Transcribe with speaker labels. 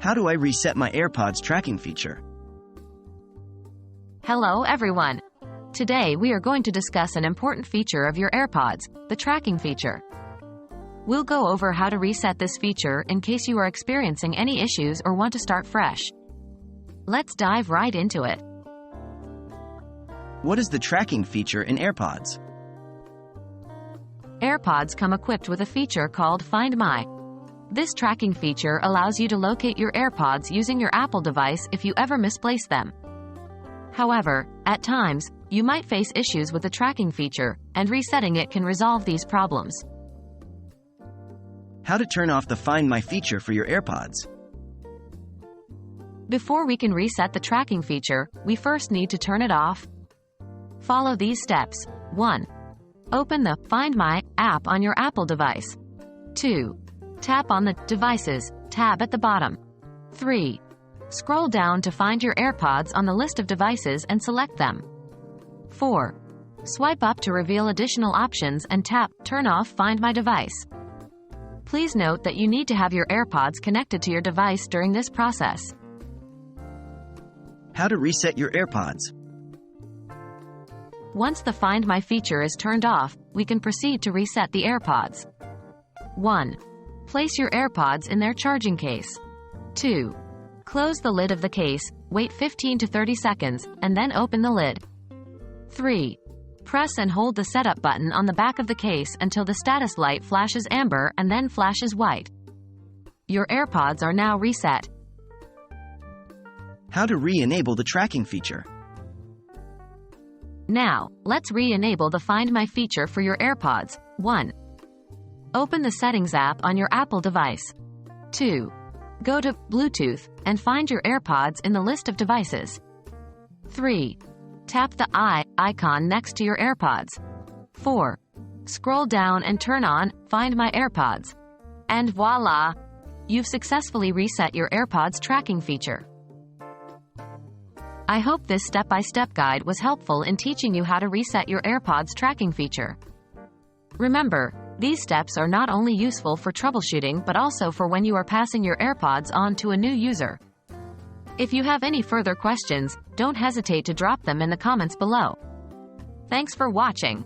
Speaker 1: How do I reset my AirPods tracking feature?
Speaker 2: Hello everyone. Today we are going to discuss an important feature of your AirPods, the tracking feature. We'll go over how to reset this feature in case you are experiencing any issues or want to start fresh. Let's dive right into it.
Speaker 1: What is the tracking feature in AirPods?
Speaker 2: AirPods come equipped with a feature called Find My. This tracking feature allows you to locate your AirPods using your Apple device if you ever misplace them. However, at times, you might face issues with the tracking feature, and resetting it can resolve these problems.
Speaker 1: How to turn off the Find My feature for your AirPods?
Speaker 2: Before we can reset the tracking feature, we first need to turn it off. Follow these steps. 1. Open the Find My app on your Apple device. 2. Tap on the Devices tab at the bottom. 3. Scroll down to find your AirPods on the list of devices and select them. 4. Swipe up to reveal additional options and tap Turn off Find My device. Please note that you need to have your AirPods connected to your device during this process.
Speaker 1: How to reset your AirPods?
Speaker 2: Once the Find My feature is turned off, we can proceed to reset the AirPods. 1. Place your AirPods in their charging case. 2. Close the lid of the case, wait 15 to 30 seconds, and then open the lid. 3. Press and hold the setup button on the back of the case until the status light flashes amber and then flashes white. Your AirPods are now reset.
Speaker 1: How to re-enable the tracking feature?
Speaker 2: Now, let's re-enable the Find My feature for your AirPods. 1. Open the Settings app on your Apple device. 2. Go to Bluetooth and find your AirPods in the list of devices. 3. Tap the eye icon next to your AirPods. 4. Scroll down and turn on Find My AirPods. And voila! You've successfully reset your AirPods tracking feature. I hope this step-by-step guide was helpful in teaching you how to reset your AirPods tracking feature. Remember, these steps are not only useful for troubleshooting but also for when you are passing your AirPods on to a new user. If you have any further questions, don't hesitate to drop them in the comments below. Thanks for watching.